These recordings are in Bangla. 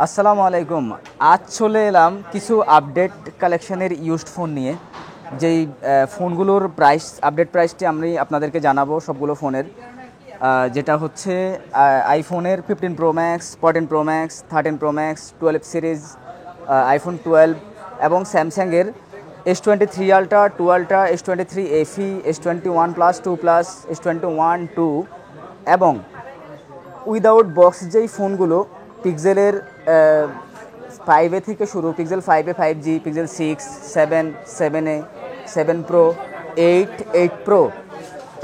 আসসালামু আলাইকুম। আজ চলে এলাম কিছু আপডেট কালেকশনের ইউজড ফোন নিয়ে। যেই ফোনগুলোর আপডেট প্রাইসটি আমি আপনাদেরকে জানাবো সবগুলো ফোনের। যেটা হচ্ছে আইফোনের 15 pro max, 14 pro max, 13 pro max, 12 series, iPhone 12 এবং স্যামসাংয়ের S23 ultra, 2 ultra, S23 FE, S21 plus, 2 plus, S21 2 এবং উইদাউট বক্স যেই ফোনগুলো পিক্সেলের 5A থেকে শুরু, pixel 5A, 5G, pixel 6, 7, 7A, 7 pro, 8 pro,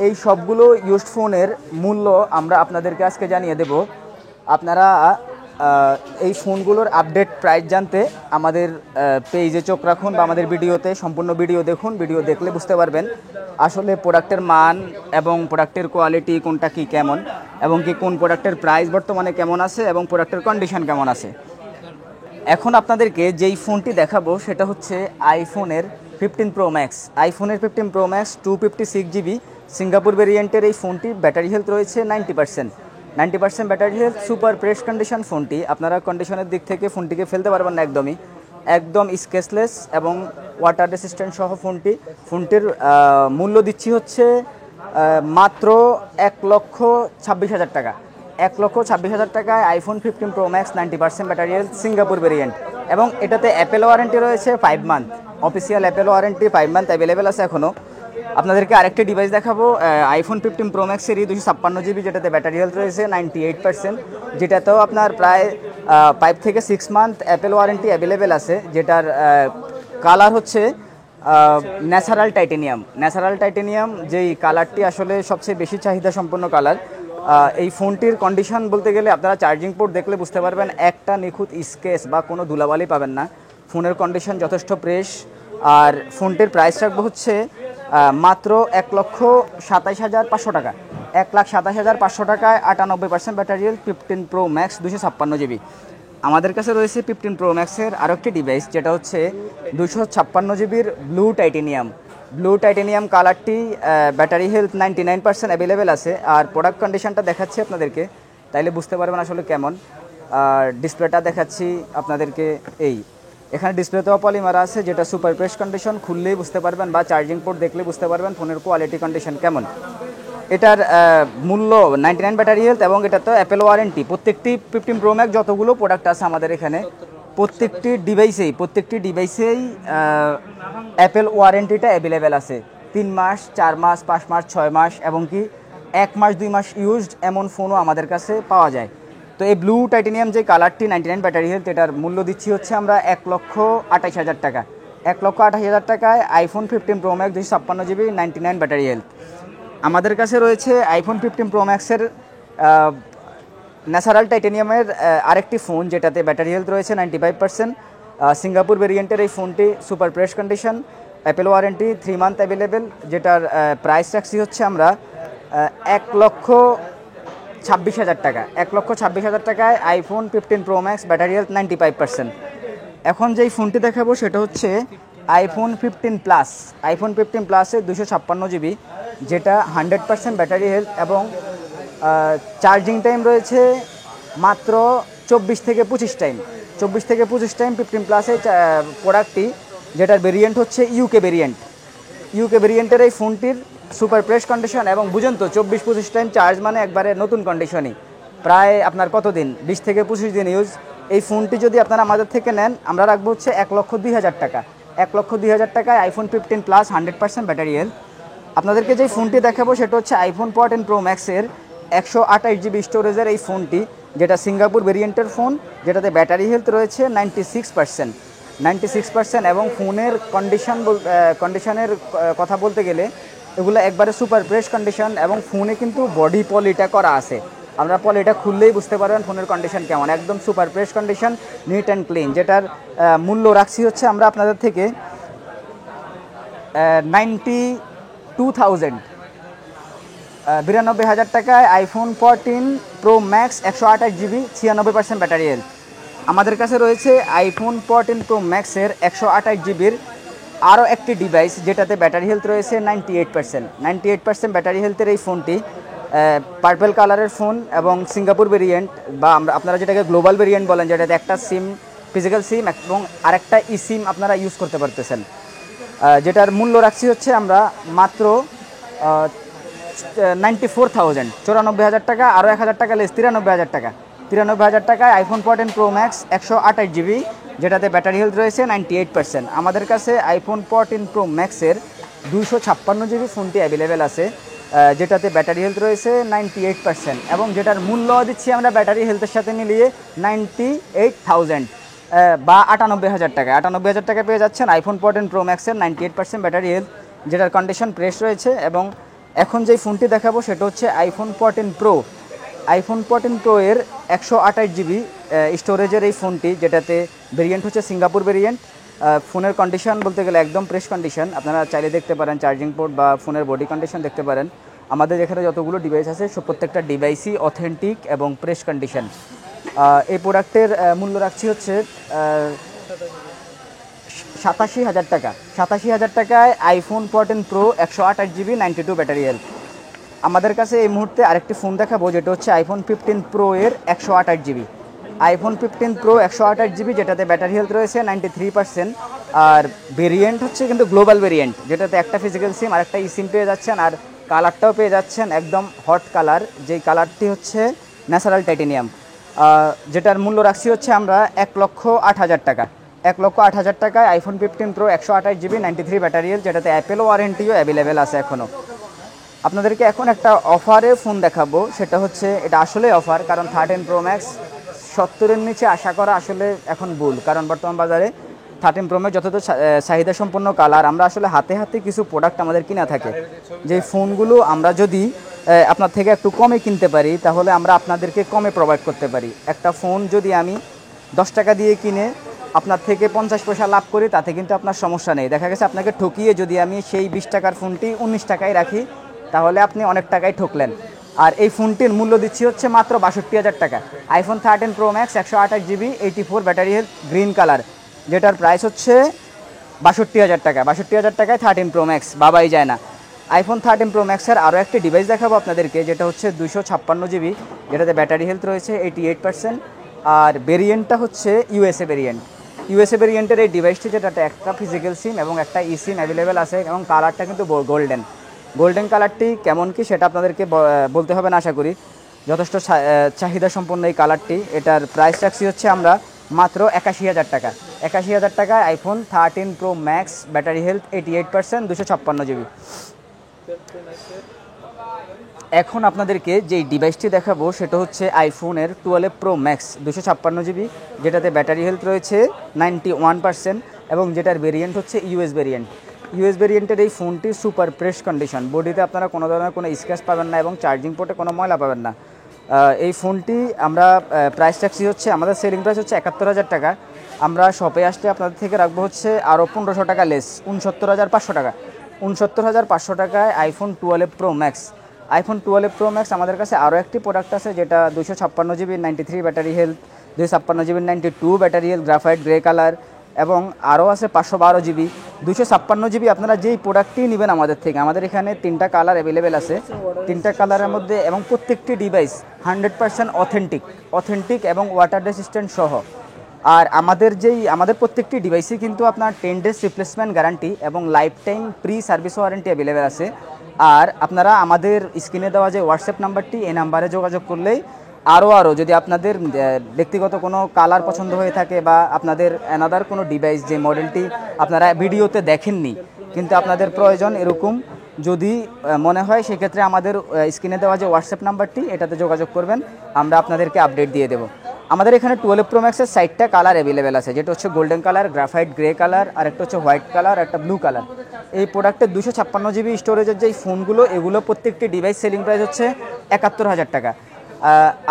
এই সবগুলো ইউজড ফোনের মূল্য আমরা আপনাদেরকে আজকে জানিয়ে দেব। আপনারা এই ফোনগুলোর আপডেট প্রাইস জানতে আমাদের পেজে চোখ রাখুন বা আমাদের ভিডিওতে সম্পূর্ণ ভিডিও দেখুন। ভিডিও দেখলে বুঝতে পারবেন আসলে প্রোডাক্টের মান এবং প্রোডাক্টের কোয়ালিটি কোনটা কি কেমন, এবং কি কোন প্রোডাক্টের প্রাইস বর্তমানে কেমন আছে এবং প্রোডাক্টের কন্ডিশন কেমন আছে। এখন আপনাদেরকে যেই ফোনটি দেখাবো সেটা হচ্ছে আইফোনের 15 প্রো ম্যাক্স। আইফোনের 15 প্রো ম্যাক্স 256GB সিঙ্গাপুর ভেরিয়েন্টের এই ফোনটি ব্যাটারি হেলথ রয়েছে 90% battery health, super fresh condition ফোনটি। আপনারা কন্ডিশনের দিক থেকে ফোনটিকে ফেলতে পারবেন না, একদম স্কেচলেস এবং ওয়াটার রেসিস্ট্যান্ট সহ ফোনটির মূল্য দিচ্ছি হচ্ছে মাত্র 1,26,000 টাকা। 1,26,000 টাকায় iPhone 15 pro max 90% battery health Singapore variant, এবং এটাতে অ্যাপেল ওয়ারেন্টি রয়েছে 5 month. Official Apple warranty 5 month available আছে এখনও। আপনাদেরকে আরেকটি ডিভাইস দেখাবো, আইফোন 15 প্রো ম্যাক্সেরই 256GB, যেটাতে ব্যাটারি হেলথ রয়েছে 98%, যেটাতেও আপনার প্রায় 5 থেকে 6 মান্থ অ্যাপেল ওয়ারেন্টি অ্যাভেলেবেল আছে। যেটার কালার হচ্ছে ন্যাচারাল টাইটেনিয়াম, যেই কালারটি আসলে সবচেয়ে বেশি চাহিদা সম্পন্ন কালার। এই ফোনটির কন্ডিশন বলতে গেলে আপনারা চার্জিং পোর্ট দেখলে বুঝতে পারবেন একটা নিখুঁত স্কেচ বা কোনো ধুলাবালি পাবেন না। ফোনের কন্ডিশন যথেষ্ট ফ্রেশ। আর ফোনটির প্রাইস রাখবো হচ্ছে মাত্র 1,27,500 টাকা। 1,27,500 টাকায় 98% battery health 15 pro max 256GB। আমাদের কাছে রয়েছে 15 প্রো ম্যাক্সের আরও একটি ডিভাইস, যেটা হচ্ছে 256GBর ব্লু টাইটেনিয়াম কালারটি। ব্যাটারি হেলথ 99% অ্যাভেলেবেল আছে। আর প্রোডাক্ট কন্ডিশনটা দেখাচ্ছি আপনাদেরকে, তাইলে বুঝতে পারবেন আসলে কেমন। আর ডিসপ্লেটা দেখাচ্ছি আপনাদেরকে, এখানে ডিসপ্লেতেও পলিমার আছে, যেটা সুপার প্রেস কন্ডিশন। খুললেই বুঝতে পারবেন বা চার্জিং পোর্ট দেখলে বুঝতে পারবেন ফোনের কোয়ালিটি কন্ডিশন কেমন। এটার মূল্য 99 ব্যাটারি হেলথ, এবং এটা তো অ্যাপেল ওয়ারেন্টি। প্রত্যেকটি 15 প্রো ম্যাক্স যতগুলো প্রোডাক্ট আছে আমাদের এখানে, প্রত্যেকটি ডিভাইসেই অ্যাপেল ওয়ারেন্টিটা অ্যাভেলেবেল আছে। 3 মাস, 4 মাস, 5 মাস, 6 মাস, এবং কি 1 মাস 2 মাস ইউজড এমন ফোনও আমাদের কাছে পাওয়া যায়। তো এই ব্লু টাইটেনিয়াম যে কালারটি 99 ব্যাটারি হেলথ, এটার মূল্য দিচ্ছি হচ্ছে আমরা 1,28,000 টাকা। 1,28,000 টাকায় iPhone 15 pro max 256GB 99 battery health. আমাদের কাছে রয়েছে আইফোন 15 প্রো ম্যাক্সের ন্যাচারাল টাইটেনিয়ামের আরেকটি ফোন, যেটাতে ব্যাটারি হেলথ রয়েছে 95%। সিঙ্গাপুর ভেরিয়েন্টের এই ফোনটি super fresh condition, Apple warranty 3 month available, যেটার প্রাইস রাখছি হচ্ছে আমরা 1,26,000 টাকা। 1,26,000 টাকায় iPhone 15 pro max battery health 95%। এখন যেই ফোনটি দেখাবো সেটা হচ্ছে আইফোন 15 প্লাস। আইফোন 15 প্লাসে 256GB, যেটা 100% ব্যাটারি হেলথ, এবং চার্জিং টাইম রয়েছে মাত্র 24 থেকে 25 টাইম। 15 প্লাসে প্রোডাক্টটি, যেটার ভেরিয়েন্ট হচ্ছে ইউকে ভেরিয়েন্টের এই ফোনটির সুপার প্রেস কন্ডিশন, এবং বুঝেন তো 24-25 টাইম চার্জ মানে একবারে নতুন কন্ডিশনই। প্রায় আপনার কতদিন, 20 থেকে 25 দিন ইউজ। এই ফোনটি যদি আপনারা আমাদের থেকে নেন, আমরা রাখবো হচ্ছে 1,02,000 টাকা। 1,02,000 টাকায় আইফোন 15 প্লাস 100% ব্যাটারি হেলথ। আপনাদেরকে যেই ফোনটি দেখাবো সেটা হচ্ছে আইফোন 14 প্রো ম্যাক্সের 128GB স্টোরেজের এই ফোনটি, যেটা সিঙ্গাপুর ভেরিয়েন্টের ফোন, যেটাতে ব্যাটারি হেলথ রয়েছে 96%, এবং ফোনের কন্ডিশনের কথা বলতে গেলে এগুলো একবারে সুপার প্রেস কন্ডিশন, এবং ফোনে কিন্তু বডি পলিটা করা আছে। আমরা পলিটা খুললেই বুঝতে পারবেন ফোনের কন্ডিশন কেমন, একদম super fresh condition, neat and clean. যেটার মূল্য রাখছি হচ্ছে আমরা আপনাদের থেকে 92,000 টাকায় iPhone 14 pro max 128GB 96% battery health. আমাদের কাছে রয়েছে আইফোন 14 প্রো ম্যাক্সের 128GBর আরও একটি ডিভাইস, যেটাতে ব্যাটারি হেলথ রয়েছে 98% ব্যাটারি হেলথের এই ফোনটি পার্পল কালারের ফোন এবং সিঙ্গাপুর ভেরিয়েন্ট বা আপনারা যেটাকে গ্লোবাল ভেরিয়েন্ট বলেন, যেটাতে একটা সিম ফিজিক্যাল সিম এবং আরেকটা ই সিম আপনারা ইউজ করতে পারতেছেন, যেটার মূল্য রাখছি হচ্ছে আমরা মাত্র 94,000, 94,000 টাকা, আরও 1,000 টাকা লেস, 93,000 টাকা। 93,000 টাকায় আইফোন 14 প্রো ম্যাক্স 128 জিবি, যেটাতে ব্যাটারি হেলথ রয়েছে 98%। আমাদের কাছে আইফোন 14 প্রো ম্যাক্সের 256 জিবি ফোনটি অ্যাভেলেবেল আছে, যেটাতে ব্যাটারি হেলথ রয়েছে 98% এবং যেটার মূল্য দিচ্ছি আমরা ব্যাটারি হেলথের সাথে মিলিয়ে 98,000 বা 98,000 টাকা। 98,000 টাকা পেয়ে যাচ্ছেন আইফোন 14 প্রো ম্যাক্সের 98% ব্যাটারি হেলথ, যেটার কন্ডিশন ফ্রেশ রয়েছে। এবং এখন যেই ফোনটি দেখাবো সেটা হচ্ছে আইফোন 14 প্রো। আইফোন 14 প্রো এর 128 জিবি স্টোরেজের এই ফোনটি, যেটাতে ভেরিয়েন্ট হচ্ছে সিঙ্গাপুর ভেরিয়েন্ট। ফোনের কন্ডিশন বলতে গেলে একদম ফ্রেশ কন্ডিশন, আপনারা চাইলে দেখতে পারেন, চার্জিং পোর্ট বা ফোনের বডি কন্ডিশন দেখতে পারেন। আমাদের এখানে যতগুলো ডিভাইস আছে প্রত্যেকটা ডিভাইসই অথেন্টিক এবং ফ্রেশ কন্ডিশন। এই প্রোডাক্টের মূল্য রাখছি হচ্ছে 87,000 টাকা। 87,000 টাকায় iPhone 14 pro 128 GB 92 battery health. আমাদের কাছে এই মুহূর্তে আরেকটি ফোন দেখাবো, যেটা হচ্ছে আইফোন 15 প্রো এর 128 জিবি। আইফোন 15 প্রো 128 জিবি, যেটাতে ব্যাটারি হেলথ রয়েছে 93%। আর ভেরিয়েন্ট হচ্ছে কিন্তু গ্লোবাল ভেরিয়েন্ট, যেটাতে একটা ফিজিক্যাল সিম আর একটা ই সিম পেয়ে যাচ্ছেন, আর কালারটাও পেয়ে যাচ্ছেন একদম হট কালার, যেই কালারটি হচ্ছে ন্যাচারাল টাইটেনিয়াম, যেটার মূল্য রাখছি হচ্ছে আমরা 1,08,000 টাকা। 1,08,000 টাকায় iPhone 15 pro 128 GB 93 battery health, যেটাতে অ্যাপেল ওয়ারেন্টিও অ্যাভেলেবেল আছে এখনও। আপনাদেরকে এখন একটা অফারে ফোন দেখাবো, সেটা হচ্ছে, এটা আসলে অফার, কারণ 13 প্রো ম্যাক্স 70-এর নিচে আশা করা আসলে এখন ভুল, কারণ বর্তমান বাজারে 13 প্রো ম্যাক্স যত চাহিদা সম্পন্ন কালার, আমরা আসলে হাতে হাতে কিছু প্রোডাক্ট আমাদের কিনা থাকে, যে ফোনগুলো আমরা যদি আপনার থেকে একটু কমে কিনতে পারি তাহলে আমরা আপনাদেরকে কমে প্রোভাইড করতে পারি। একটা ফোন যদি আমি 10 টাকা দিয়ে কিনে আপনার থেকে 50 পয়সা লাভ করি, তাতে কিন্তু আপনার সমস্যা নেই। দেখা গেছে আপনাকে ঠকিয়ে যদি আমি সেই 20 টাকার ফোনটি 19 টাকায় রাখি, তাহলে আপনি অনেক টাকায় ঠকলেন। আর এই ফোনটির মূল্য দিচ্ছি হচ্ছে মাত্র 62,000 টাকা। IPhone 13 pro max 128 GB 84 battery health green colour, যেটার প্রাইস হচ্ছে 62,000 টাকা। 62,000 টাকায় 13 প্রো ম্যাক্স বাবাই যায় না। আইফোন 13 প্রো ম্যাক্সের আরও একটি ডিভাইস দেখাবো আপনাদেরকে, যেটা হচ্ছে 256 জিবি, যেটাতে ব্যাটারি হেলথ রয়েছে 88%। আর ভেরিয়েন্টটা হচ্ছে ইউএসএ ভেরিয়েন্ট। ইউএসএ ভেরিয়েন্টের এই ডিভাইসটি, যেটাতে একটা ফিজিক্যাল সিম এবং একটা ই সিম অ্যাভেলেবেল আছে, এবং কালারটা কিন্তু গোল্ডেন কালারটি কেমন কি সেটা আপনাদেরকে বলতে হবে না আশা করি, যথেষ্ট চাহিদা সম্পন্ন এই কালারটি। এটার প্রাইস রাখছি হচ্ছে আমরা মাত্র 81,000 টাকা। 81,000 টাকায় iPhone 13 pro max battery health 88%, 256 GB. এখন আপনাদেরকে যেই ডিভাইসটি দেখাবো সেটা হচ্ছে আইফোনের 12 প্রো ম্যাক্স 256 জিবি, যেটাতে ব্যাটারি হেলথ রয়েছে 91% এবং যেটার ভেরিয়েন্ট হচ্ছে ইউএস ভেরিয়েন্টের এই ফোনটি সুপার ফ্রেশ কন্ডিশন, বডিতে আপনারা কোনো ধরনের কোনো স্ক্র্যাচ পাবেন না এবং চার্জিং পোর্টে কোনো ময়লা পাবেন না। এই ফোনটি আমরা প্রাইস রাখছি হচ্ছে, আমাদের সেলিং প্রাইস হচ্ছে 71,000 টাকা। আমরা শপে আসলে আপনাদের থেকে রাখবো হচ্ছে আরও 1500 টাকা লেস, 69,500 টাকা। 69,500 টাকায় iPhone 12 pro max. IPhone 12 pro max আমাদের কাছে আরও একটি প্রোডাক্ট আছে, যেটা 256 GB 93 battery health, 256 GB 92 battery health graphite grey colour, এবং আরও আছে 512 জিবি 256 জিবি। আপনারা যেই প্রোডাক্টটি নেবেন আমাদের থেকে, আমাদের এখানে 3টা কালার অ্যাভেলেবেল আছে, 3টা কালারের মধ্যে, এবং প্রত্যেকটি ডিভাইস 100% অথেন্টিক এবং ওয়াটার রেসিস্ট্যান্ট সহ। আর আমাদের প্রত্যেকটি ডিভাইসই কিন্তু আপনার 10 ডেজ রিপ্লেসমেন্ট গ্যারান্টি এবং life time free service warranty available আছে। আর আপনারা আমাদের স্ক্রিনে দেওয়া যে হোয়াটসঅ্যাপ নাম্বারটি, এই নাম্বারে যোগাযোগ করলেই আরও যদি আপনাদের ব্যক্তিগত কোনো কালার পছন্দ হয়ে থাকে বা আপনাদের অ্যানাদার কোনো ডিভাইস যে মডেলটি আপনারা ভিডিওতে দেখেননি কিন্তু আপনাদের প্রয়োজন, এরকম যদি মনে হয়, সেক্ষেত্রে আমাদের স্ক্রিনে দেওয়া যে হোয়াটসঅ্যাপ নাম্বারটি, এটাতে যোগাযোগ করবেন, আমরা আপনাদেরকে আপডেট দিয়ে দেবো। আমাদের এখানে 12 প্রো ম্যাক্সের 60টা কালার অ্যাভেলেবেল আছে, যেটা হচ্ছে golden colour, graphite grey colour, আর একটা হচ্ছে হোয়াইট কালার, একটা ব্লু কালার। এই প্রোডাক্টের 256 জিবি স্টোরেজের যেই ফোনগুলো, এগুলো প্রত্যেকটি ডিভাইস সেলিং প্রাইস হচ্ছে 71,000 টাকা।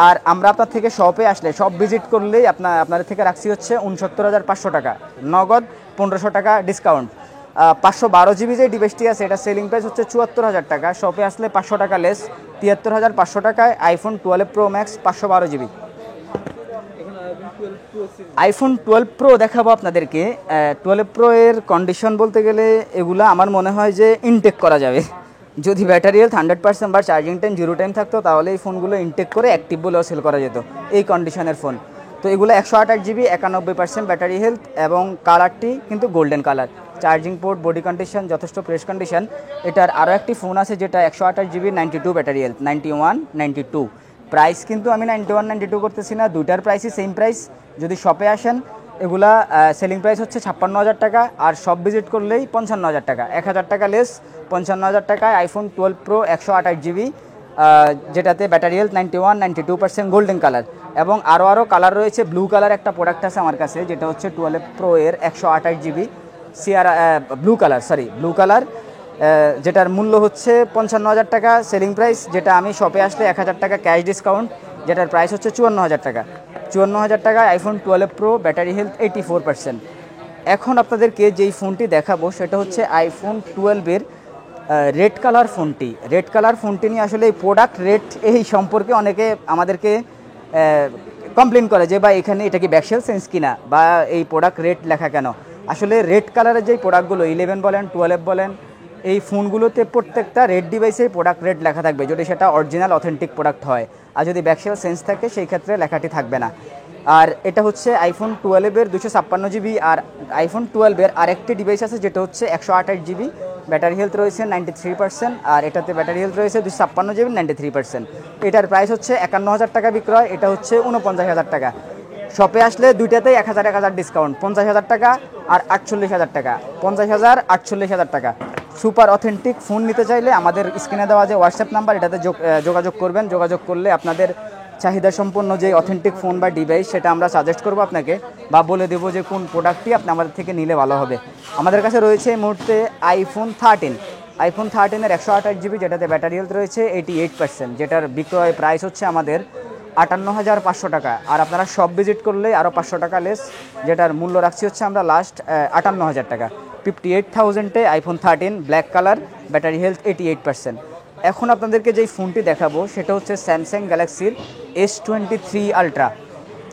আর আমরা আপনার থেকে শপে আসলে, শপ ভিজিট করলেই আপনাদের থেকে রাখছি হচ্ছে 69,500 টাকা, নগদ 1500 টাকা ডিসকাউন্ট। 512 জিবি যে ডিভাইসটি আছে, এটা সেলিং প্রাইস হচ্ছে 74,000 টাকা, শপে আসলে 500 টাকা লেস, 73,500 টাকায় iPhone 12 pro max 512 GB. IPhone 12 pro দেখাবো আপনাদেরকে। 12 প্রো এর কন্ডিশন বলতে গেলে এগুলা আমার মনে হয় যে ইনটেক করা যাবে, যদি ব্যাটারি হেলথ 100% বা চার্জিং টাইম 0 টাইম থাকতো তাহলে এই ফোনগুলো ইনটেক করে অ্যাক্টিভ বলেও সেল করা যেত, এই কন্ডিশনের ফোন। তো এগুলো 128 GB, 91% ব্যাটারি হেলথ এবং কালারটি কিন্তু golden colour. Charging port, body condition যথেষ্ট ফ্রেশ কন্ডিশন। এটার আরও একটি ফোন আছে যেটা 128 GB, 92 ব্যাটারি হেলথ, 91, 92। প্রাইস কিন্তু আমি 91, 92 করতেছি না, দুইটার প্রাইসই সেম প্রাইস। যদি শপে আসেন এগুলা সেলিং প্রাইস হচ্ছে 56,000 টাকা, আর শপ ভিজিট করলেই 55,000 টাকা, 1,000 টাকা লেস। 55,000 টাকায় আইফোন 12 প্রো 128 GB, যেটাতে ব্যাটারি হেলথ 91, 92% গোল্ডেন কালার। এবং আরও কালার রয়েছে। ব্লু কালার একটা প্রোডাক্ট আছে আমার কাছে যেটা হচ্ছে 12 প্রো এর 128 GB ব্লু কালার, যেটার মূল্য হচ্ছে 55,000 টাকা সেলিং প্রাইস, যেটা আমি শপে আসলে 1,000 টাকা ক্যাশ ডিসকাউন্ট, যেটার প্রাইস হচ্ছে 54,000 টাকা। 54,000 টাকায় আইফোন 12 প্রো ব্যাটারি হেলথ 84%। এখন আপনাদেরকে যেই ফোনটি দেখাবো সেটা হচ্ছে আইফোন 12-এর রেড কালার ফোনটি নিয়ে আসলে এই প্রোডাক্ট রেট এই সম্পর্কে অনেকে আমাদেরকে কমপ্লেন করে যে বা এখানে এটা কি ব্যাকশেল সেন্স কিনা, বা এই প্রোডাক্ট রেট লেখা কেন। আসলে রেড কালারের যেই প্রোডাক্টগুলো 11 বলেন, 12 বলেন, এই ফোনগুলোতে প্রত্যেকটা রেড ডিভাইসেই প্রোডাক্ট রেট লেখা থাকবে যদি সেটা অরিজিনাল অথেন্টিক প্রোডাক্ট হয়। আর যদি ব্যাকশেল সেন্স থাকে সেই ক্ষেত্রে লেখাটি থাকবে না। আর এটা হচ্ছে আইফোন 12-এর 256 GB, আর আইফোন 12-এর আরেকটি ডিভাইস আছে যেটা হচ্ছে 128 GB, ব্যাটারি হেলথ রয়েছে 93%, আর এটাতে ব্যাটারি হেলথ রয়েছে 256 GB, 93%। এটার প্রাইস হচ্ছে 51,000 টাকা বিক্রয়, এটা হচ্ছে 49,000 টাকা। শপে আসলে দুইটাতেই 1,000 ডিসকাউন্ট, 50,000 টাকা আর 48,000 টাকা, 50,000, 48,000 টাকা। সুপার অথেন্টিক ফোন নিতে চাইলে আমাদের স্ক্রিনে দেওয়া যে হোয়াটসঅ্যাপ নাম্বার এটাতে যোগাযোগ করবেন। যোগাযোগ করলে আপনাদের চাহিদা সম্পন্ন যে অথেন্টিক ফোন বা ডিভাইস সেটা আমরা সাজেস্ট করবো আপনাকে, বা বলে দেবো যে কোন প্রোডাক্টটি আপনি আমাদের থেকে নিলে ভালো হবে। আমাদের কাছে রয়েছে এই মুহূর্তে আইফোন 13-এর 128 GB, যেটাতে ব্যাটারি হেলথ রয়েছে 88%, যেটার বিক্রয় প্রাইস হচ্ছে আমাদের 58,500 টাকা। আর আপনারা শপ ভিজিট করলে আরও 500 টাকা লেস, যেটার মূল্য রাখছি হচ্ছে আমরা লাস্ট 58,000 টাকা। 58,000-এ iPhone 13 black colour, battery health 88%। এখন আপনাদেরকে যেই ফোনটি দেখাবো সেটা হচ্ছে স্যামসাং গ্যালাক্সির S23 আলট্রা।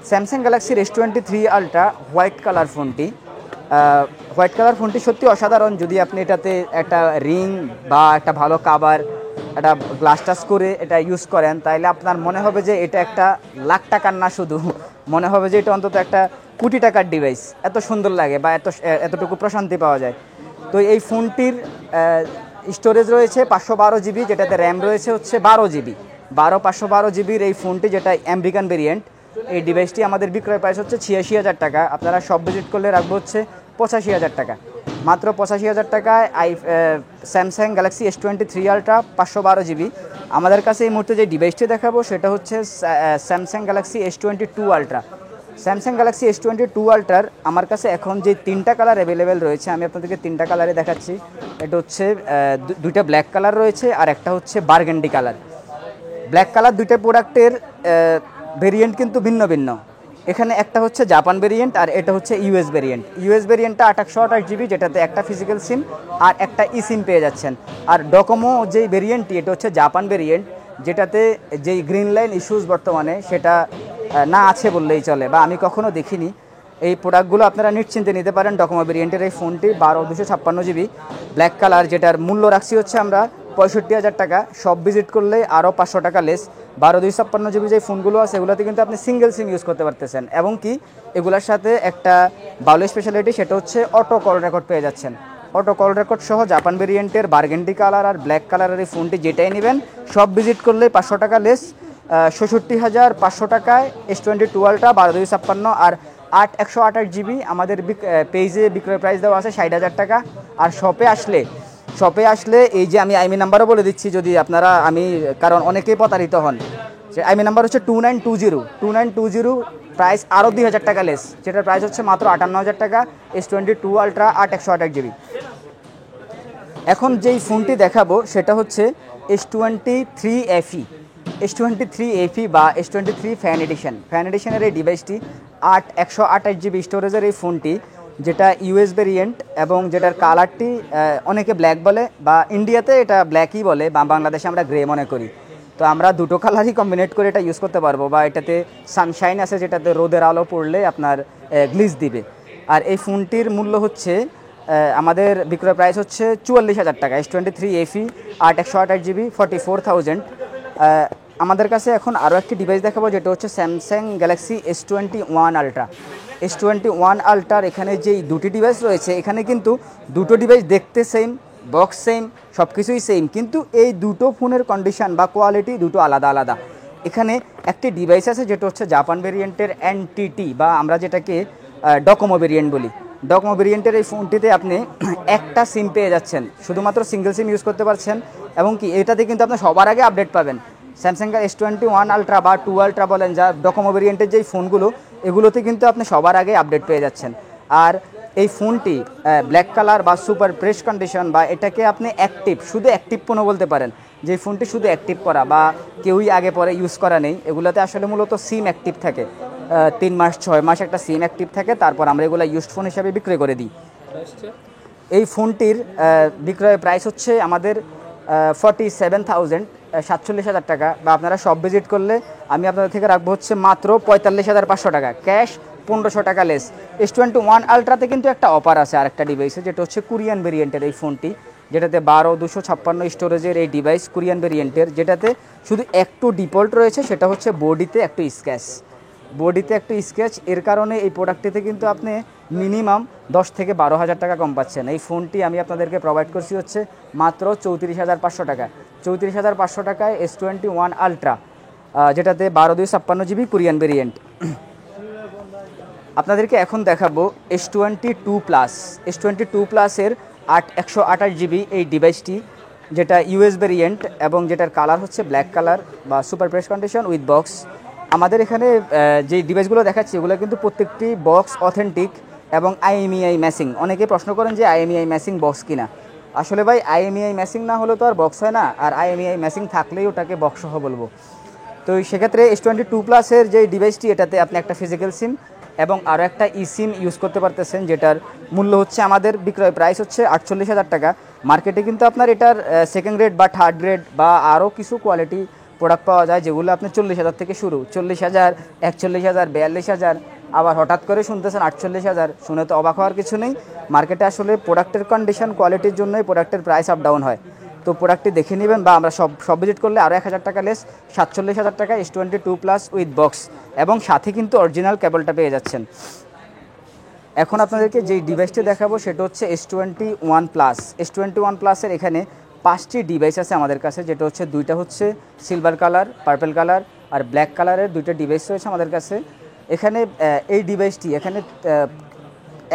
স্যামসাং গ্যালাক্সির S23 আলট্রা হোয়াইট কালার ফোনটি সত্যি অসাধারণ। যদি আপনি এটাতে একটা রিং বা একটা ভালো কাভার, একটা গ্লাস টাচ করে এটা ইউজ করেন তাহলে আপনার মনে হবে যে এটা একটা লাখ টাকার না, শুধু মনে হবে যে এটা অন্তত একটা কোটি টাকার ডিভাইস। এত সুন্দর লাগে বা এতটুকু প্রশান্তি পাওয়া যায়। তো এই ফোনটির স্টোরেজ রয়েছে 512 GB, যেটাতে র্যাম রয়েছে হচ্ছে 12 GB। 512 GBর এই ফোনটি, যেটা আমেরিকান ভেরিয়েন্ট, এই ডিভাইসটি আমাদের বিক্রয় প্রাইস হচ্ছে 86,000 টাকা। আপনারা শপ ভিজিট করলে রাখবো হচ্ছে 85,000 টাকা। মাত্র 85,000 টাকায় Samsung Galaxy S23 ultra 512 GB। আমাদের কাছে এই মুহূর্তে যে ডিভাইসটি দেখাবো সেটা হচ্ছে Samsung Galaxy S22 ultra. Samsung Galaxy S22 আলট্রার আমার কাছে এখন যে 3টা কালার অ্যাভেলেবেল রয়েছে, আমি আপনাদেরকে 3টা কালারে দেখাচ্ছি। এটা হচ্ছে দুইটা ব্ল্যাক কালার রয়েছে আর একটা হচ্ছে বার্গেন্ডি কালার। ব্ল্যাক কালার দুইটা প্রোডাক্টের ভেরিয়েন্ট কিন্তু ভিন্ন ভিন্ন। এখানে একটা হচ্ছে জাপান ভেরিয়েন্ট আর এটা হচ্ছে ইউএস ভেরিয়েন্টটা 828 GB, যেটাতে একটা ফিজিক্যাল সিম আর একটা ই সিম পেয়ে যাচ্ছেন। আর ডোকোমো যেই ভেরিয়েন্টটি, এটা হচ্ছে জাপান ভেরিয়েন্ট, যেটাতে যেই গ্রিন লাইন ইস্যুস বর্তমানে সেটা না আছে বললেই চলে, বা আমি কখনো দেখিনি। এই প্রোডাক্টগুলো আপনারা নিশ্চিন্তে নিতে পারেন। ডোকোমো ভেরিয়েন্টের এই ফোনটি 256 GB ব্ল্যাক কালার, যেটার মূল্য রাখছি হচ্ছে আমরা 65,000 টাকা। শপ ভিজিট করলে আরও 500 টাকা লেস। 256 GB যে ফোনগুলো আছে এগুলোতে কিন্তু আপনি সিঙ্গেল সিম ইউজ করতে পারতেছেন, এবং কি এগুলোর সাথে একটা ভালো স্পেশালিটি, সেটা হচ্ছে অটো কল রেকর্ড পেয়ে যাচ্ছেন। অটো কল রেকর্ড সহ জাপান ভেরিয়েন্টের বার্গেন্ডি কালার আর ব্ল্যাক কালারের এই ফোনটি যেটাই নেবেন শপ ভিজিট করলে 500 টাকা লেস। 66,500 টাকায় S22 আলট্রা 1256, আর 128 GB আমাদের পেজে বিক্রয় প্রাইস দেওয়া আছে 60,000 টাকা। আর শপে আসলে এই যে আমি আইমি নাম্বারও বলে দিচ্ছি, যদি আপনারা কারণ অনেকেই প্রতারিত হন। সে আইমি নাম্বার হচ্ছে 2920 প্রাইস আরও 2,000 টাকা লেস, যেটার প্রাইস হচ্ছে মাত্র 58,000 টাকা। S22 ultra 128 GB। এখন যেই ফোনটি দেখাবো সেটা হচ্ছে S23 বা S23 ফ্যান এডিশনের এই ডিভাইসটি 128 GB স্টোরেজের এই ফোনটি, যেটা ইউএস ভেরিয়েন্ট এবং যেটার কালারটি অনেকে ব্ল্যাক বলে, বা ইন্ডিয়াতে এটা ব্ল্যাকই বলে, বা বাংলাদেশে আমরা গ্রে মনে করি। তো আমরা দুটো কালারই কম্বিনেট করে এটা ইউজ করতে পারবো, বা এটাতে সানশাইন আছে যেটাতে রোদের আলো পড়লে আপনার গ্লিজ দিবে। আর এই ফোনটির মূল্য হচ্ছে আমাদের বিক্রয় প্রাইস হচ্ছে 44,000 টাকা। S23 FE 8/128 GB 44,000। আমাদের কাছে এখন আরও একটি ডিভাইস দেখাবো, যেটা হচ্ছে Samsung Galaxy S21 ultra. S21 আলট্রার এখানে যেই দুটি ডিভাইস রয়েছে, এখানে কিন্তু দুটো ডিভাইস দেখতে সেম, বক্স সেম, সব কিছুই সেম, কিন্তু এই দুটো ফোনের কন্ডিশন বা কোয়ালিটি দুটো আলাদা আলাদা। এখানে একটি ডিভাইস আছে যেটা হচ্ছে জাপান ভেরিয়েন্টের NTT, বা আমরা যেটাকে ডকোমো ভেরিয়েন্ট বলি। ডকোমো ভেরিয়েন্টের এই ফোনটিতে আপনি একটা সিম পেয়ে যাচ্ছেন, শুধুমাত্র সিঙ্গেল সিম ইউজ করতে পারছেন, এবং কি এটাতে কিন্তু আপনি সবার আগে আপডেট পাবেন। স্যামসাং S21 আলট্রা বা 2 আলট্রা বলেন, যা ডকোমো ভেরিয়েন্টের যেই ফোনগুলো, এগুলোতে কিন্তু আপনি সবার আগে আপডেট পেয়ে যাচ্ছেন। আর এই ফোনটি ব্ল্যাক কালার বা সুপার ফ্রেশ কন্ডিশন, বা এটাকে আপনি অ্যাক্টিভ, শুধু অ্যাক্টিভ পণ্য বলতে পারেন, যে ফোনটি শুধু অ্যাক্টিভ করা বা কেউই আগে পরে ইউজ করা নেই। এগুলোতে আসলে মূলত সিম অ্যাক্টিভ থাকে, 3 মাস 6 মাস একটা সিম অ্যাক্টিভ থাকে, তারপর আমরা এগুলো ইউজড ফোন হিসাবে বিক্রয় করে দিই। এই ফোনটির বিক্রয় প্রাইস হচ্ছে আমাদের 47,000 টাকা, বা আপনারা সব ভিজিট করলে আমি আপনাদের থেকে রাখবো হচ্ছে মাত্র 45,500 টাকা, ক্যাশ 1500 টাকা লেস। S21 আলট্রাতে কিন্তু একটা অফার আছে আর একটা ডিভাইসে, যেটা হচ্ছে কোরিয়ান ভেরিয়েন্টের এই ফোনটি, যেটাতে 12/256 স্টোরেজের এই ডিভাইস কোরিয়ান ভেরিয়েন্টের, যেটাতে শুধু একটু ডিফল্ট রয়েছে, সেটা হচ্ছে বডিতে একটু স্ক্র্যাচ। এর কারণে এই প্রোডাক্টটিতে কিন্তু আপনি মিনিমাম 10 থেকে 12,000 টাকা কম পাচ্ছেন। এই ফোনটি আমি আপনাদেরকে প্রোভাইড করছি হচ্ছে মাত্র 34,500 টাকা। 34,500 টাকায় S21 আলট্রা, যেটাতে 12/256 GB কোরিয়ান ভেরিয়েন্ট। আপনাদেরকে এখন দেখাবো S22 প্লাস। S22 প্লাসের 128 GB এই ডিভাইসটি, যেটা US ভেরিয়েন্ট, এবং যেটার কালার হচ্ছে ব্ল্যাক কালার বা super fresh condition with box. আমাদের এখানে যে ডিভাইসগুলো দেখাচ্ছি, এগুলো কিন্তু প্রত্যেকটি বক্স অথেন্টিক এবং IMEI ম্যাচিং। অনেকে প্রশ্ন করেন যে IMEI ম্যাচিং বক্স কিনা। আসলে ভাই, IMEI ম্যাচিং না হলে তো আর বক্স হয় না, আর IMEI ম্যাচিং থাকলেই ওটাকে বক্স সহ বলবো। তো সেক্ষেত্রে S22 প্লাসের যে ডিভাইসটি, এটাতে আপনি একটা ফিজিক্যাল সিম এবং আরও একটা সিম ইউজ করতে পারতেছেন, যেটার মূল্য হচ্ছে আমাদের বিক্রয় প্রাইস হচ্ছে 48,000 টাকা। মার্কেটে কিন্তু আপনার এটার সেকেন্ড গ্রেড বা থার্ড গ্রেড বা আরও কিছু কোয়ালিটি প্রোডাক্ট পাওয়া যায়, যেগুলো আপনি 40,000 থেকে শুরু, 40,000, 41,000, 42,000, আবার হঠাৎ করে শুনতেছেন 48,000। শুনে তো অবাক হওয়ার কিছু নেই। মার্কেটে আসলে প্রোডাক্টের কন্ডিশন, কোয়ালিটির জন্যই প্রোডাক্টের প্রাইস আপ ডাউন হয়। তো প্রোডাক্টটি দেখে নেবেন, বা আমরা সব ভিজিট করলে আরও 1,000 টাকা লেস, 47,000 টাকা S22 প্লাস উইথ বক্স, এবং সাথে কিন্তু অরিজিনাল কেবলটা পেয়ে যাচ্ছেন। এখন আপনাদেরকে যেই ডিভাইসটি দেখাবো সেটা হচ্ছে S21 প্লাস। S21 প্লাসের এখানে 5টি ডিভাইস আছে আমাদের কাছে, যেটা হচ্ছে 2টা হচ্ছে সিলভার কালার, পার্পল কালার আর ব্ল্যাক কালারের 2টা ডিভাইস রয়েছে আমাদের কাছে। এখানে এই ডিভাইসটি, এখানে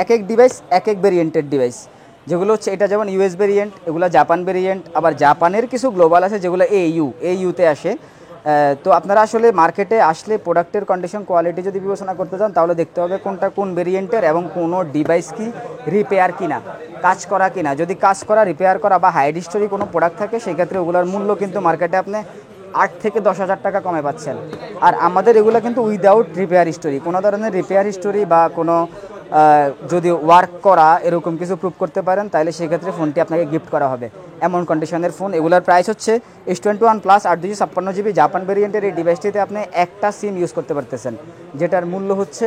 এক এক ডিভাইস এক এক ভেরিয়েন্টের ডিভাইস, যেগুলো হচ্ছে এটা যেমন US ভেরিয়েন্ট, এগুলো জাপান ভেরিয়েন্ট, আবার জাপানের কিছু গ্লোবাল আছে যেগুলো AUতে আসে। তো আপনারা আসলে মার্কেটে আসলে প্রোডাক্টের কন্ডিশন, কোয়ালিটি যদি বিবেচনা করতে চান, তাহলে দেখতে হবে কোনটা কোন ভেরিয়েন্টের এবং কোনো ডিভাইস কি রিপেয়ার কিনা, কাজ করা কিনা। যদি কাজ করা, রিপেয়ার করা বা হাইড হিস্টোরি কোনো প্রোডাক্ট থাকে, সেক্ষেত্রে ওগুলোর মূল্য কিন্তু মার্কেটে আপনি 8 থেকে 10,000 টাকা কমে পাচ্ছেন। আর আমাদের এগুলো কিন্তু উইদাউট রিপেয়ার হিস্টোরি, কোনো ধরনের রিপেয়ার হিস্টোরি বা কোনো যদি ওয়ার্ক করা এরকম কিছু প্রুভ করতে পারেন, তাহলে সেক্ষেত্রে ফোনটি আপনাকে গিফট করা হবে, এমন কন্ডিশনের ফোন। এগুলোর প্রাইস হচ্ছে S21 প্লাস 8/256 GB জাপান ভেরিয়েন্টের এই ডিভাইসটিতে আপনি একটা সিম ইউজ করতে পারতেছেন, যেটার মূল্য হচ্ছে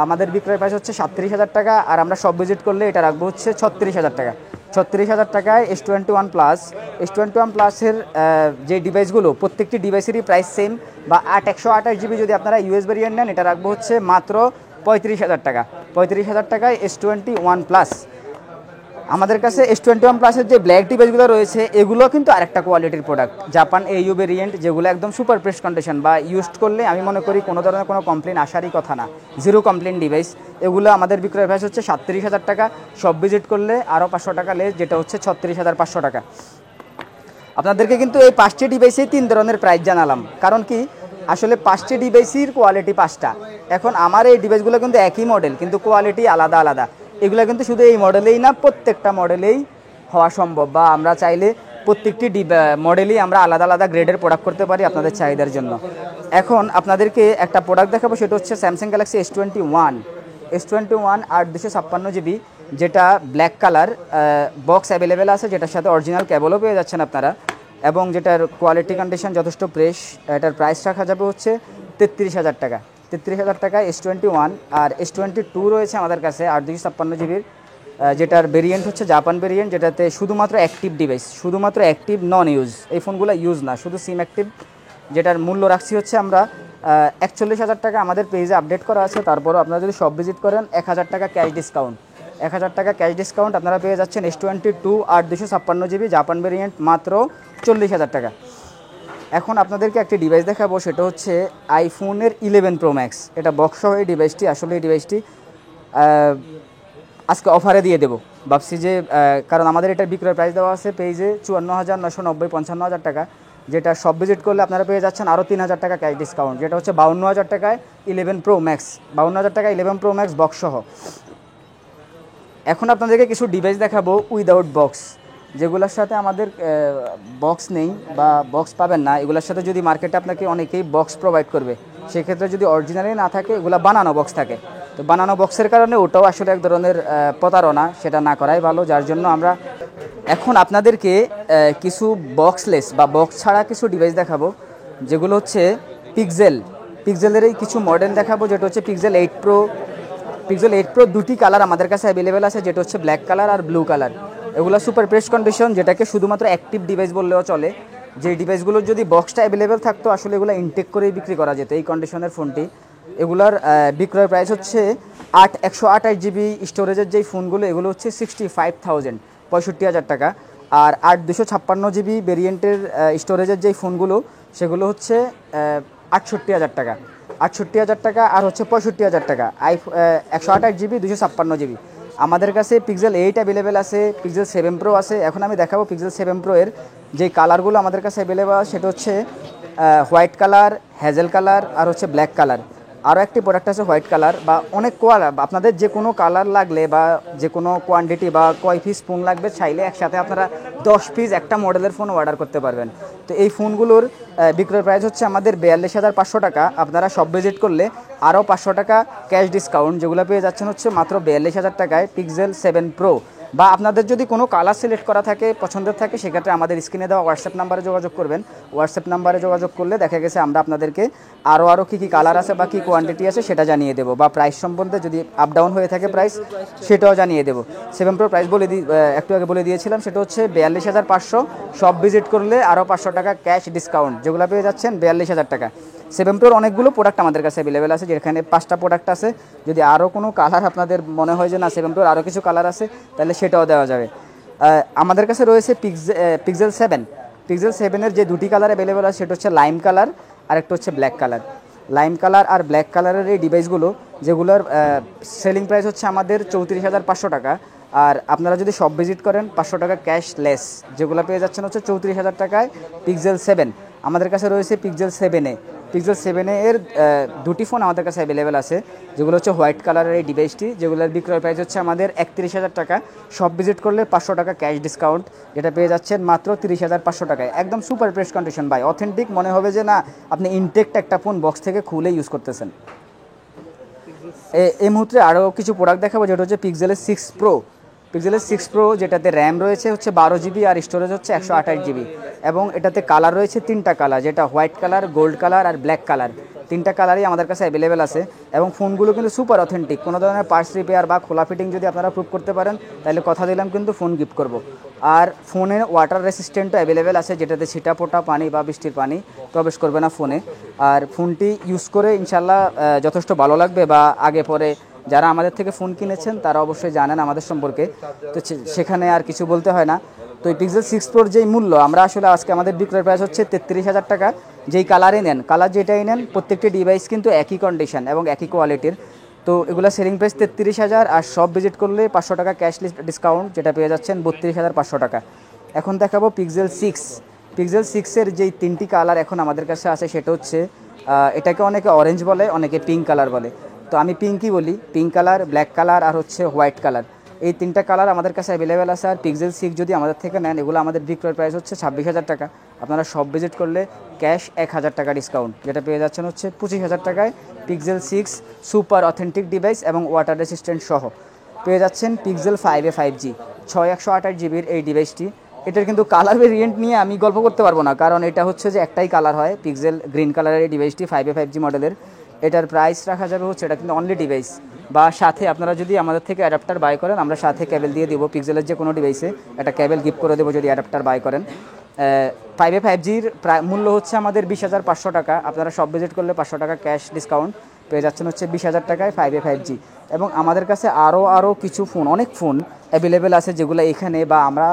আমাদের বিক্রয় প্রাইস হচ্ছে 37,000 টাকা, আর আমরা সব ভিজিট করলে এটা রাখবো হচ্ছে 36,000 টাকা। 36,000 টাকায় S21 প্লাস। S21 প্লাসের যে ডিভাইসগুলো, প্রত্যেকটি ডিভাইসেরই প্রাইস সেম, বা 8/128 GB যদি আপনারা US ভেরিয়েন্ট নেন, এটা রাখবো হচ্ছে মাত্র 35,000 টাকা। 35,000 টাকায় S21 প্লাস। আমাদের কাছে S21 প্লাসের যে ব্ল্যাক ডিভাইসগুলো রয়েছে, এগুলো কিন্তু আরেকটা কোয়ালিটির প্রোডাক্ট, জাপান AU ভেরিয়েন্ট, যেগুলো একদম সুপার ফ্রেশ কন্ডিশন, বা ইউজড করলে আমি মনে করি কোনো ধরনের কোনো কমপ্লেন আসারই কথা না, জিরো কমপ্লেন ডিভাইস। এগুলো আমাদের বিক্রয় প্রাইস হচ্ছে 37,000 টাকা, সব ভিজিট করলে আরও 500 টাকা লেস, যেটা হচ্ছে 36,500 টাকা। আপনাদেরকে কিন্তু এই 5টি ডিভাইসেই 3 ধরনের প্রাইস জানালাম, কারণ কি আসলে 5টি ডিভাইসের কোয়ালিটি 5টা। এখন আমার এই ডিভাইসগুলো কিন্তু একই মডেল, কিন্তু কোয়ালিটি আলাদা আলাদা। এগুলো কিন্তু শুধু এই মডেলেই না, প্রত্যেকটা মডেলেই হওয়া সম্ভব, বা আমরা চাইলে প্রত্যেকটি মডেলেই আমরা আলাদা আলাদা গ্রেডের প্রোডাক্ট করতে পারি আপনাদের চাহিদার জন্য। এখন আপনাদেরকে একটা প্রোডাক্ট দেখাবো, সেটা হচ্ছে Samsung Galaxy S21। S21 8/256 GB, যেটা ব্ল্যাক কালার, বক্স অ্যাভেলেবেল আছে, যেটার সাথে অরিজিনাল কেবলও পেয়ে যাচ্ছেন আপনারা, এবং যেটার কোয়ালিটি কন্ডিশন যথেষ্ট ফ্রেশ। এটার প্রাইস রাখা যাবে হচ্ছে 33,000 টাকা। 33,000 টাকায় S21। আর S22 রয়েছে আমাদের কাছে 8/256 GB, যেটার ভেরিয়েন্ট হচ্ছে জাপান ভেরিয়েন্ট, যেটাতে শুধুমাত্র অ্যাক্টিভ ডিভাইস, শুধুমাত্র অ্যাক্টিভ নন ইউজ, এই ফোনগুলো ইউজ না, শুধু সিম অ্যাক্টিভ। যেটার মূল্য রাখছি হচ্ছে আমরা 41,000 টাকা, আমাদের পেজে আপডেট করা আছে। তারপরও আপনারা যদি সব ভিজিট করেন 1,000 টাকা ক্যাশ ডিসকাউন্ট, 1,000 টাকা ক্যাশ ডিসকাউন্ট আপনারা পেয়ে যাচ্ছেন S22 8 256 GB জাপান ভেরিয়েন্ট মাত্র 40,000 টাকা। এখন আপনাদেরকে একটি ডিভাইস দেখাবো, সেটা হচ্ছে আইফোনের 11 Pro Max। এটা বক্সসহ এই ডিভাইসটি, আসলে এই ডিভাইসটি আজকে অফারে দিয়ে দেবো ভাবছি যে, কারণ আমাদের এটার বিক্রয় প্রাইস দেওয়া আছে পেজে 54,990, 55,000 টাকা, যেটা সব ভিজিট করলে আপনারা পেয়ে যাচ্ছেন আরও 3,000 টাকা ক্যাশ ডিসকাউন্ট, যেটা হচ্ছে 52,000 টাকায় 11 Pro Max, 52,000 টাকায় 11 Pro Max বক্সসহ। এখন আপনাদেরকে কিছু ডিভাইস দেখাবো উইদাউট বক্স, যেগুলোর সাথে আমাদের বক্স নেই বা বক্স পাবেন না। এগুলোর সাথে যদি মার্কেটে আপনাকে অনেকেই বক্স প্রোভাইড করবে, সেক্ষেত্রে যদি অরিজিনালি না থাকে, এগুলো বানানো বক্স থাকে, তো বানানো বক্সের কারণে ওটাও আসলে এক ধরনের প্রতারণা, সেটা না করাই ভালো। যার জন্য আমরা এখন আপনাদেরকে কিছু বক্সলেস বা বক্স ছাড়া কিছু ডিভাইস দেখাবো, যেগুলো হচ্ছে পিক্সেলেরই কিছু মডেল দেখাবো, যেটা হচ্ছে পিক্সেল 8 Pro। পিক্সেল 8 Pro দুটি কালার আমাদের কাছে অ্যাভেলেবেল আছে, যেটা হচ্ছে ব্ল্যাক কালার আর ব্লু কালার। এগুলো সুপার প্রেস কন্ডিশন, যেটাকে শুধুমাত্র অ্যাক্টিভ ডিভাইস বললেও চলে। যে ডিভাইসগুলোর যদি বক্সটা অ্যাভেলেবেল থাকতো, আসলে এগুলো ইনটেক করেই বিক্রি করা যেত এই কন্ডিশনের ফোনটি। এগুলার বিক্রয় প্রাইস হচ্ছে 128 GB স্টোরেজের যেই ফোনগুলো, এগুলো হচ্ছে 65,000, 65,000 টাকা। আর 256 GB ভেরিয়েন্টের স্টোরেজের যেই ফোনগুলো, সেগুলো হচ্ছে 68,000 টাকা, 68,000 টাকা, আর হচ্ছে 65,000 টাকা। 128 GB 256 GB। আমাদের কাছে পিক্সেল 8 অ্যাভেলেবেল আছে, পিক্সেল 7 Pro আছে। এখন আমি দেখাবো পিক্সেল 7 Pro এর যে কালারগুলো আমাদের কাছে অ্যাভেলেবেল, সেটা হচ্ছে হোয়াইট কালার, হ্যাজেল কালার, আর হচ্ছে ব্ল্যাক কালার। আরও একটি প্রোডাক্ট আছে হোয়াইট কালার, বা অনেক আপনাদের যে কোনো কালার লাগলে বা যে কোনো কোয়ান্টিটি বা কয় পিস ফোন লাগবে, চাইলে একসাথে আপনারা 10 পিস একটা মডেলের ফোন অর্ডার করতে পারবেন। তো এই ফোনগুলোর বিক্রয় প্রাইস হচ্ছে আমাদের 42,500 টাকা। আপনারা সব ভিজিট করলে আরও 500 টাকা ক্যাশ ডিসকাউন্ট, যেগুলো পেয়ে যাচ্ছেন হচ্ছে মাত্র 42,000 টাকায় পিক্সেল 7 Pro। বা আপনাদের যদি কোনো কালার সিলেক্ট করা থাকে, পছন্দের থাকে, সেক্ষেত্রে আমাদের স্ক্রিনে দেওয়া হোয়াটসঅ্যাপ নাম্বারে যোগাযোগ করবেন। হোয়াটসঅ্যাপ নাম্বারে যোগাযোগ করলে দেখা গেছে আমরা আপনাদেরকে আরও কী কী কালার আছে বা কী কোয়ান্টিটি আছে সেটা জানিয়ে দেবো, বা প্রাইস সম্বন্ধে যদি আপ ডাউন হয়ে থাকে প্রাইস, সেটাও জানিয়ে দেবো। 7 Pro প্রাইস একটু আগে বলে দিয়েছিলাম, সেটা হচ্ছে 42,500। সব ভিজিট করলে আরও 500 টাকা ক্যাশ ডিসকাউন্ট, যেগুলো পেয়ে যাচ্ছেন 42,000 টাকা। 7 Proর অনেকগুলো প্রোডাক্ট আমাদের কাছে অ্যাভেলেবেল আছে, যেখানে 5টা প্রোডাক্ট আছে। যদি আরও কোনো কালার আপনাদের মনে হয় যে না 7 Proর আরও কিছু কালার আছে, তাহলে সেটাও দেওয়া যাবে। আমাদের কাছে রয়েছে পিক্সেল 7। পিক্সেল 7-এর যে দুটি কালার অ্যাভেলেবেল আছে, সেটা হচ্ছে লাইম কালার আর একটা হচ্ছে ব্ল্যাক কালার। লাইম কালার আর ব্ল্যাক কালারের এই ডিভাইসগুলো, যেগুলোর সেলিং প্রাইস হচ্ছে আমাদের 34,500 টাকা। আর আপনারা যদি সব ভিজিট করেন 500 টাকা ক্যাশ লেস, যেগুলো পেয়ে যাচ্ছেন হচ্ছে 34,000 টাকায় পিক্সেল 7। আমাদের কাছে রয়েছে পিক্সেল 7A। পিক্সেল 7A এর দুটি ফোন আমাদের কাছে অ্যাভেলেবেল আছে, যেগুলো হচ্ছে হোয়াইট কালারের এই ডিভাইসটি, যেগুলোর বিক্রয় প্রাইস হচ্ছে আমাদের 31,000 টাকা। সব ভিজিট করলে 500 টাকা ক্যাশ ডিসকাউন্ট, যেটা পেয়ে যাচ্ছেন মাত্র 30,500 টাকায়। একদম সুপার প্রেস কন্ডিশন ভাই, অথেন্টিক মনে হবে যে না আপনি ইনটেক্ট একটা ফোন বক্স থেকে খুলে ইউজ করতেছেন। এই মুহূর্তে আরও কিছু প্রোডাক্ট দেখাবো, যেটা হচ্ছে পিক্সেলের 6 Pro। পিক্সেলের 6 Pro, যেটাতে র্যাম রয়েছে হচ্ছে 12 GB আর স্টোরেজ হচ্ছে 128 GB, এবং এটাতে কালার রয়েছে 3টা কালার, যেটা হোয়াইট কালার, গোল্ড কালার আর ব্ল্যাক কালার। 3টা কালারই আমাদের কাছে অ্যাভেলেবেল আছে, এবং ফোনগুলো কিন্তু সুপার অথেন্টিক। কোনো ধরনের পার্টস রিপেয়ার বা খোলা ফিটিং যদি আপনারা প্রুভ করতে পারেন, তাহলে কথা দিলাম কিন্তু ফোন গিফট করব। আর ফোনে ওয়াটার রেসিস্ট্যান্টও অ্যাভেলেবেল আছে, যেটাতে ছিটা ফোটা পানি বা বৃষ্টির পানি প্রবেশ করবে না ফোনে। আর ফোনটি ইউজ করে ইনশাল্লাহ যথেষ্ট ভালো লাগবে, বা আগে পরে যারা আমাদের থেকে ফোন কিনেছেন তারা অবশ্যই জানেন আমাদের সম্পর্কে, তো সেখানে আর কিছু বলতে হয় না। তো এই পিক্সেল 6 Proর যেই মূল্য, আমরা আসলে আজকে আমাদের বিক্রয় প্রাইস হচ্ছে 33,000 টাকা। যেই কালারই নেন, কালার যেটাই নেন, প্রত্যেকটি ডিভাইস কিন্তু একই কন্ডিশন এবং একই কোয়ালিটির। তো এগুলো সেলিং প্রাইস 33,000, আর সব ভিজিট করলে 500 টাকা ক্যাশ ডিসকাউন্ট, যেটা পেয়ে যাচ্ছেন 32,500 টাকা। এখন দেখাবো পিক্সেল 6। পিক্সেল 6-এর যেই 3টি কালার এখন আমাদের কাছে আছে, সেটা হচ্ছে এটাকে অনেকে অরেঞ্জ বলে, অনেকে পিঙ্ক কালার বলে। তো আমি পিঙ্কই বলি, পিঙ্ক কালার, ব্ল্যাক কালার আর হচ্ছে হোয়াইট কালার। এই 3টা কালার আমাদের কাছে অ্যাভেলেবেল আছে। আর পিক্সেল 6 যদি আমাদের থেকে নেন, এগুলো আমাদের বিক্রয় প্রাইস হচ্ছে 26,000 টাকা। আপনারা সব ভিজিট করলে ক্যাশ 1,000 টাকা ডিসকাউন্ট, যেটা পেয়ে যাচ্ছেন হচ্ছে 25,000 টাকায় পিক্সেল 6 সুপার অথেন্টিক ডিভাইস এবং ওয়াটার রেসিস্ট্যান্ট সহ। পেয়ে যাচ্ছেন পিক্সেল 5A 5G 128 জিবির এই ডিভাইসটি। এটার কিন্তু কালার ভেরিয়েন্ট নিয়ে আমি গল্প করতে পারবো না, কারণ এটা হচ্ছে যে একটাই কালার হয়, পিক্সেল গ্রিন কালারের এই ডিভাইসটি 5A 5G মডেলের। এটার প্রাইস রাখা যাবে হচ্ছে, এটা কিন্তু অনলি ডিভাইস বা সাথে আপনারা যদি আমাদের থেকে অ্যাডাপ্টার বাই করেন, আমরা সাথে কেবল দিয়ে দেবো। পিক্সেলের যে কোনো ডিভাইসে একটা কেবল গিফট করে দেবো যদি অ্যাডাপ্টার বাই করেন। 5A 5Gর মূল্য হচ্ছে আমাদের 20,500 টাকা। আপনারা সব ভিজিট করলে 500 টাকা ক্যাশ ডিসকাউন্ট পেয়ে যাচ্ছেন হচ্ছে 20,000 টাকায় 5A 5G। এবং আমাদের কাছে আরও কিছু ফোন, অনেক ফোন অ্যাভেলেবেল আছে যেগুলো এখানে বা আমরা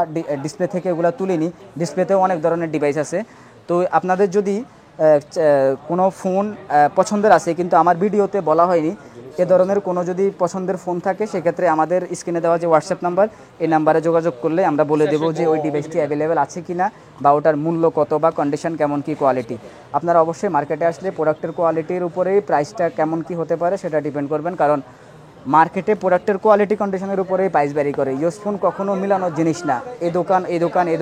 ডিসপ্লে থেকে এগুলো তুলিনি। ডিসপ্লেতেও অনেক ধরনের ডিভাইস আছে। তো আপনাদের যদি কোনো ফোন পছন্দের আছে কিন্তু আমার ভিডিওতে বলা হয়নি, এ ধরনের কোনো যদি পছন্দের ফোন থাকে সেক্ষেত্রে আমাদের স্ক্রিনে দেওয়া যে হোয়াটসঅ্যাপ নাম্বার, এই নাম্বারে যোগাযোগ করলে আমরা বলে দেবো যে ওই ডিভাইসটি অ্যাভেলেবেল আছে কি না বা ওটার মূল্য কত বা কন্ডিশন কেমন, কি কোয়ালিটি। আপনারা অবশ্যই মার্কেটে আসলে প্রোডাক্টের কোয়ালিটির উপরেই প্রাইসটা কেমন কি হতে পারে সেটা ডিপেন্ড করবেন, কারণ মার্কেটে প্রোডাক্টের কোয়ালিটি কন্ডিশনের উপরেই প্রাইস ভ্যারি করে। ইউজ ফোন কখনো মিলানোর জিনিস না। এই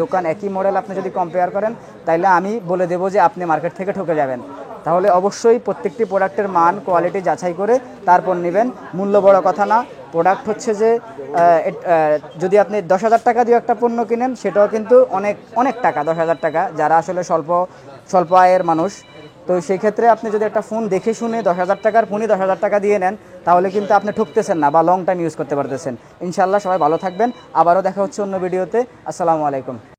দোকান একই মডেল আপনি যদি কম্পেয়ার করেন তাইলে আমি বলে দেবো যে আপনি মার্কেট থেকে ঠকে যাবেন। তাহলে অবশ্যই প্রত্যেকটি প্রোডাক্টের মান কোয়ালিটি যাচাই করে তারপর নেবেন। মূল্য বড় কথা না, প্রোডাক্ট হচ্ছে যে যদি আপনি 10,000 টাকা দিয়ে একটা পণ্য কিনেন সেটাও কিন্তু অনেক টাকা, 10,000 টাকা, যারা আসলে স্বল্প আয়ের মানুষ। তো সেই ক্ষেত্রে আপনি যদি একটা ফোন দেখে শুনে 10,000 টাকার ফোনই 10,000 টাকা দিয়ে নেন তাহলে কিন্তু আপনি ঠকতেছেন না বা লং টাইম ইউজ করতে পারতেছেন। ইনশাআল্লাহ সবাই ভালো থাকবেন। আবারও দেখা হচ্ছে অন্য ভিডিওতে। আসসালামু আলাইকুম।